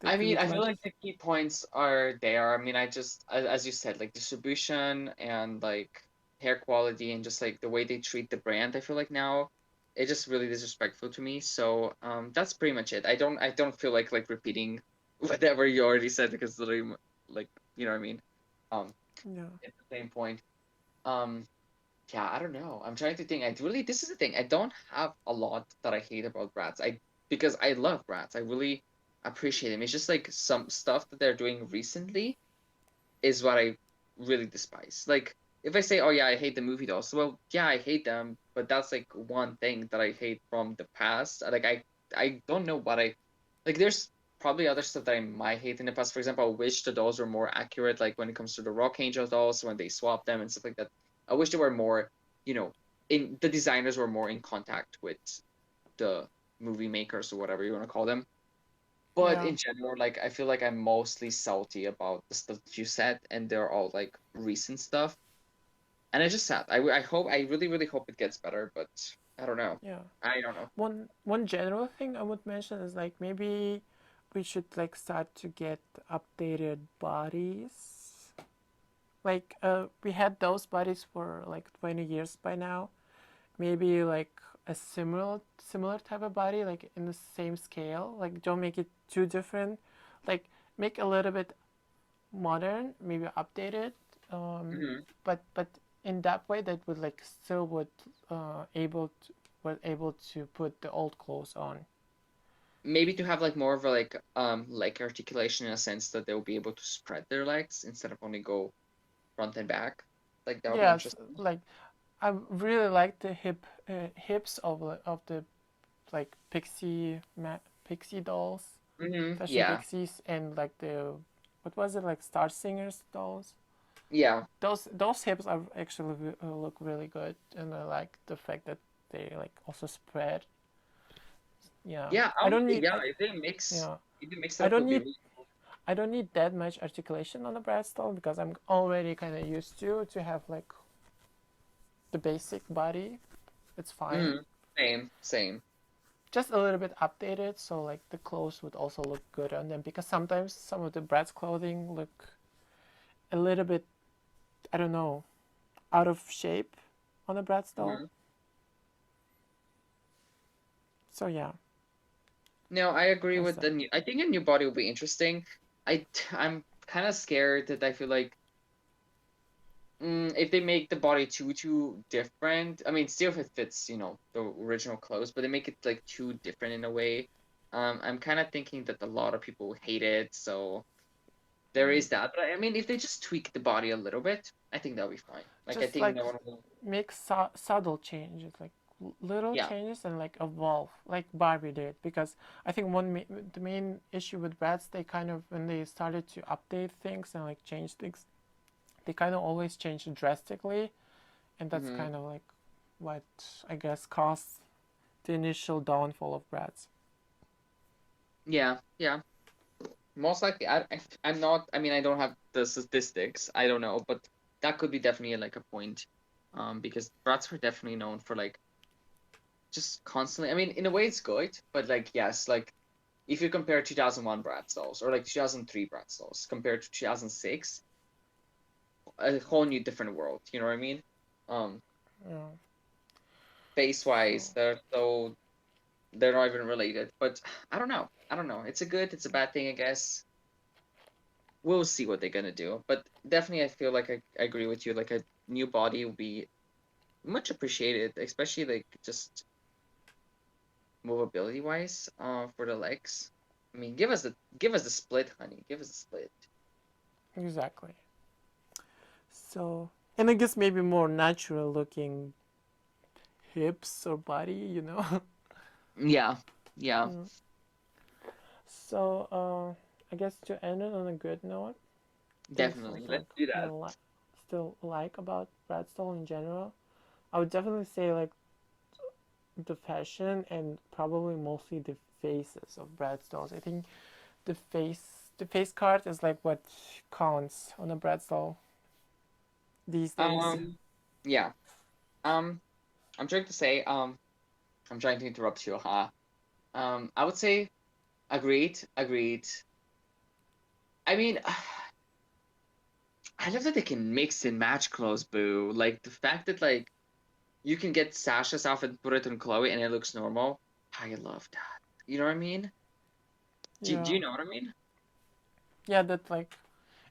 I that you mean, would I feel like? like the key points are there. I mean, I just, as you said, like distribution and like hair quality and just like the way they treat the brand. I feel like now it's just really disrespectful to me. So, that's pretty much it. I don't feel like repeating whatever you already said because literally, like, you know what I mean. Um, Yeah. it's the same point. Um, yeah, I don't know. I'm trying to think. I really, this is the thing. I don't have a lot that I hate about Bratz. Because I love Bratz. I really appreciate them. It's just like some stuff that they're doing recently is what I really despise. Like if I say, "Oh yeah, I hate the movie dolls," well, yeah, I hate them, but that's like one thing that I hate from the past. Like I don't know what I like. There's probably other stuff that I might hate in the past. For example, I wish the dolls were more accurate. Like when it comes to the Rock Angel dolls, when they swap them and stuff like that. I wish they were more, you know, in the designers were more in contact with the movie makers or whatever you want to call them. But Yeah. in general, like I feel like I'm mostly salty about the stuff that you said, and they're all like recent stuff. And I just sad. I hope I really really hope it gets better, but I don't know. Yeah. I don't know. One general thing I would mention is like maybe we should like start to get updated bodies. Like we had those bodies for like 20 years by now. Maybe like a similar type of body like in the same scale. Like don't make it too different. Like make a little bit modern, maybe updated. Um, Hmm. but in that way that would like still would able to, were able to put the old clothes on. Maybe to have like more of a like articulation in a sense that they'll be able to spread their legs instead of only go front and back. Like that would be Yes, interesting. like I really like the hips of the like pixie dolls, fashion Yeah. pixies, and like the what was it like Star Singers dolls. Yeah. Those hips are actually look really good, and I like the fact that they like also spread. Yeah, Yeah, I don't honestly, need yeah, if they mix yeah if they mix it I up, it don't would be need really cool. I don't need that much articulation on the Bratz doll because I'm already kind of used to have like the basic body. It's fine. Mm, same, same. Just a little bit updated so like the clothes would also look good on them because sometimes some of the Bratz clothing look a little bit, I don't know, out of shape on a Bratz doll. Hmm. So yeah, No, I agree that's with that. the new. I think a new body will be interesting. I'm kind of scared that I feel like if they make the body too different. I mean, still if it fits, the original clothes, but they make it like too different in a way. I'm kind of thinking that a lot of people hate it, so there is that. But I mean, if they just tweak the body a little bit, I think that'll be fine. Like I Just think like no one will. make subtle changes, like little Yeah. changes, and like evolve, like Barbie did. Because I think the main issue with Bratz, they kind of when they started to update things and like change things, they kind of always change drastically, and that's Hmm. kind of like what I guess caused the initial downfall of Bratz. Yeah. Yeah. Most likely, I'm not. I mean, I don't have the statistics. I don't know, but that could be definitely like a point. Because brats were definitely known for like just constantly. I mean, in a way, it's good, but like yes, like if you compare 2001 Bratz dolls or like 2003 Bratz dolls compared to 2006, a whole new different world. You know what I mean? Um, Yeah. face So wise, they're not even related. But I don't know. I don't know. It's a good. It's a bad thing, I guess. We'll see what they're gonna do. But definitely, I feel like I agree with you. Like a new body will be much appreciated, especially like just movability wise. For the legs. I mean, give us the split, honey. Give us the split. exactly. So and I guess maybe more natural looking hips or body, you know. Yeah, yeah, Mm. So I guess to end it on a good note, things definitely. also Let's like do I that. still like about Bradstone in general. I would definitely say like the fashion and probably mostly the faces of Bradstones. I think the face card is like what counts on a Bradstone these days. Um, yeah. Um, I'm trying to say. I'm trying to interrupt you. I would say agreed, agreed. I mean, I love that they can mix and match clothes, boo. Like the fact that like you can get Sasha's outfit, put it on Chloe, and it looks normal. I love that. You know what I mean? Do Yeah, you know what I mean? yeah, that like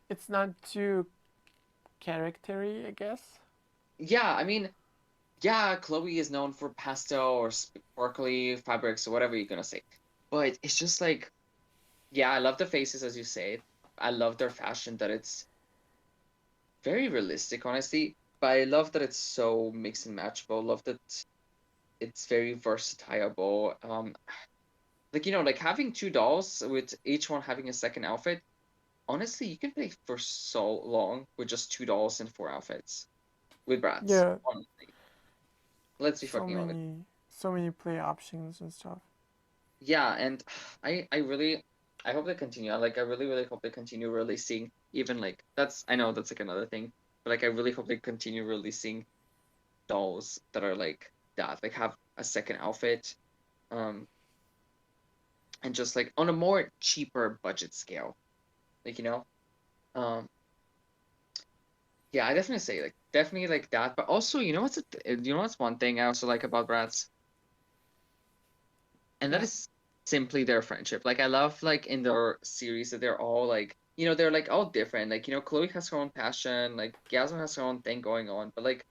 it's not too charactery, I guess. Yeah, I mean, yeah, Chloe is known for pastel or sparkly fabrics or whatever you're gonna say, but it's just like, yeah, I love the faces as you say. I love their fashion that it's very realistic, honestly. But I love that it's so mix and matchable. Love that it's very versatile. Like like having two dolls with each one having a second outfit. Honestly, you can play for so long with just two dolls and four outfits with brats. Yeah, Honestly, let's be fucking honest. so many play options and stuff. Yeah, and I really I hope they continue. Like I really hope they continue releasing even like I know that's like another thing, but like I really hope they continue releasing dolls that are like that, like have a second outfit, um, and just like on a more cheaper budget scale, like um, yeah, I definitely say like definitely like that, but also what's one thing I also like about Bratz, and that Yeah, is simply their friendship. Like I love like in their series that they're all like they're like all different. Like Chloe has her own passion, like Yasmin has her own thing going on, but like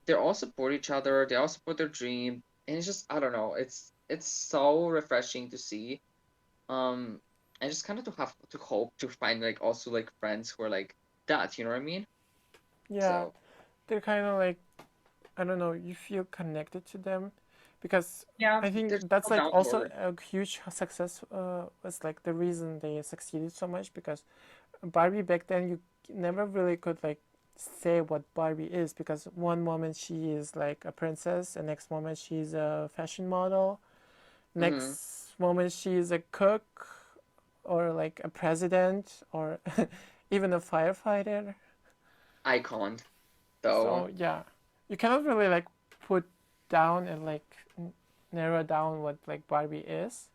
they all support each other. They all support their dream, and it's just I don't know. It's so refreshing to see. Um, and just kind of to have to hope to find like also like friends who are like that. You know what I mean? yeah, So they're kind of like I don't know. You feel connected to them because yeah, I think they're that's so like down to also earth. a huge success. Was like the reason they succeeded so much because Barbie back then you never really could like say what Barbie is because one moment she is like a princess, the next moment she's a fashion model, Mm-hmm. next moment she's a cook or like a president or even a firefighter. I can't though. So yeah, you cannot really like put down and like narrow down what like Barbie is.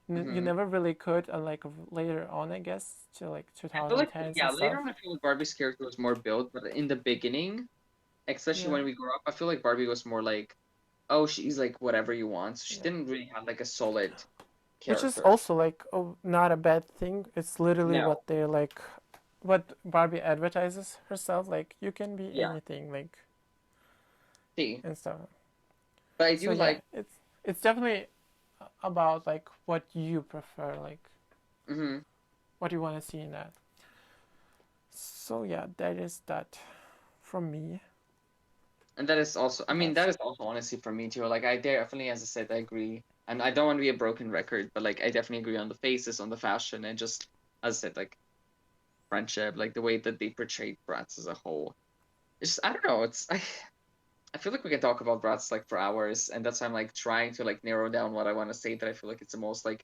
You Hmm. never really could, like later on, I guess, to like I feel like 2010s yeah, and later stuff. on I feel like Barbie's character was more built, but in the beginning, especially Yeah, when we grew up, I feel like Barbie was more like, oh, she's like whatever you want. So she yeah. didn't really have like a solid Which is character. also like not a bad thing. It's literally No. what they're like, what Barbie advertises herself. Like you can be Yeah. anything, like See. and stuff. But I So do yeah, like it's definitely about like what you prefer, like hmm what you want to see in that. So yeah, that is that from me. and that is also I mean That's that is also honestly for me too. Like I definitely as I said, I agree. And I don't want to be a broken record, but like I definitely agree on the faces, on the fashion, and just as I said, like friendship, like the way that they portrayed Bratz as a whole. It's just I don't know, I feel like we can talk about Bratz like for hours, and that's why I'm like trying to like narrow down what I want to say that I feel like it's the most like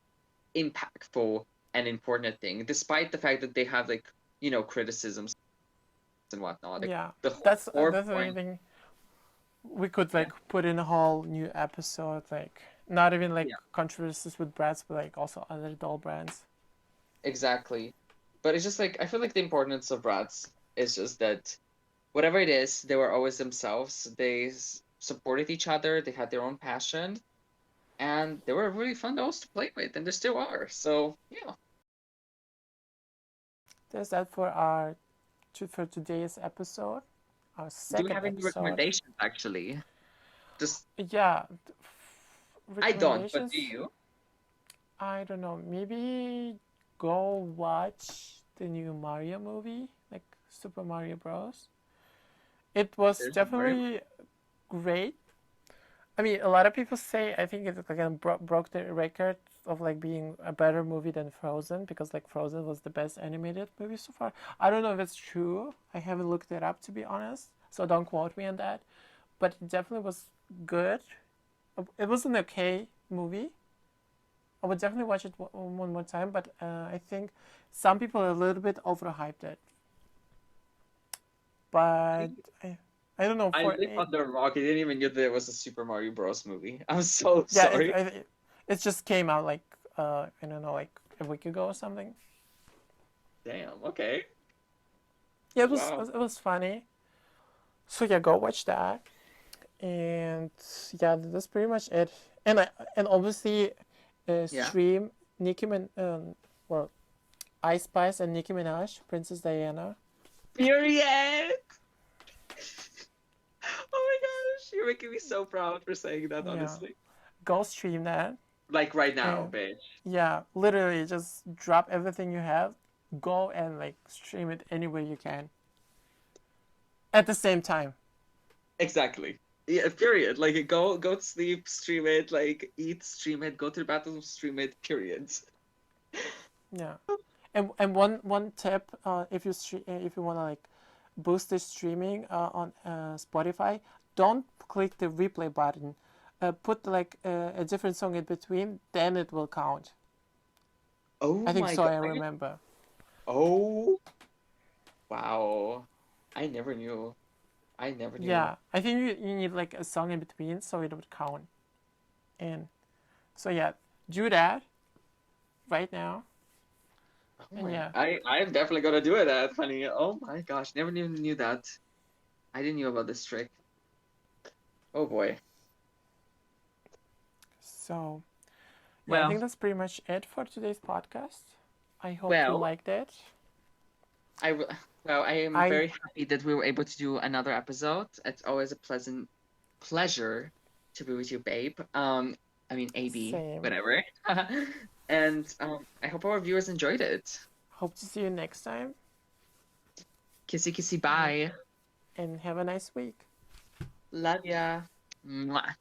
impactful and important thing, despite the fact that they have like, criticisms and whatnot. Like yeah, the whole core that's point. anything we could Yeah. like put in a whole new episode, like not even like Yeah, controversies with brands, but like also other doll brands. exactly. But it's just like I feel like the importance of Bratz is just that whatever it is, they were always themselves. They supported each other. They had their own passion, and they were really fun dolls to play with, and they still are. So yeah. That's that for our for today's episode, our Do we second have any episode. recommendations actually? Just Yeah, I don't, but do recommendations. you? I don't know. Maybe go watch the new Mario movie, like Super Mario Bros. It was There's a Mario. definitely great. I mean, a lot of people say I think it like broke the record of like being a better movie than Frozen because like Frozen was the best animated movie so far. I don't know if it's true. I haven't looked it up to be honest, so don't quote me on that. But it definitely was good. It was an okay movie. I would definitely watch it one more time, but I think some people are a little bit overhyped it. I But I don't know. I For live under a rock. I didn't even know there was a Super Mario Bros. Movie. I'm so yeah, sorry. it just came out like I don't know, like a week ago or something. Damn. Okay. Yeah, Wow. it was funny. So yeah, go watch that. And yeah, that's pretty much it. And obviously, Yeah. stream Nicki Min well, Ice Spice and Nicki Minaj, Princess Diana. Period. Oh my gosh, you're making me so proud for saying that. Yeah, Honestly, go stream that. like right now, And bitch. yeah, literally just drop everything you have, go and like stream it any way you can at the same time. Exactly. Yeah. Period. Like go to sleep, stream it. Like eat, stream it. Go to the bathroom, stream it. Period. Yeah, and one tip, if you wanna like boost the streaming on Spotify, don't click the replay button. Put like a different song in between, then it will count. Oh I think my so. god. I remember. Oh wow. I never knew. I never knew. Yeah, I think you need like a song in between so it would count. And so yeah, do that right now. Oh And my, yeah, I'm definitely gonna do it, honey. Oh my gosh, never even knew that. I didn't know about this trick. Oh boy. so yeah, I Well, think that's pretty much it for today's podcast. I hope you well, liked it. I w- well, I am I very happy that we were able to do another episode. It's always a pleasant pleasure to be with you, babe. I mean, AB, same. whatever. And I hope our viewers enjoyed it. Hope to see you next time Kissy, kissy, and bye. have a nice week. Love ya. Mwah.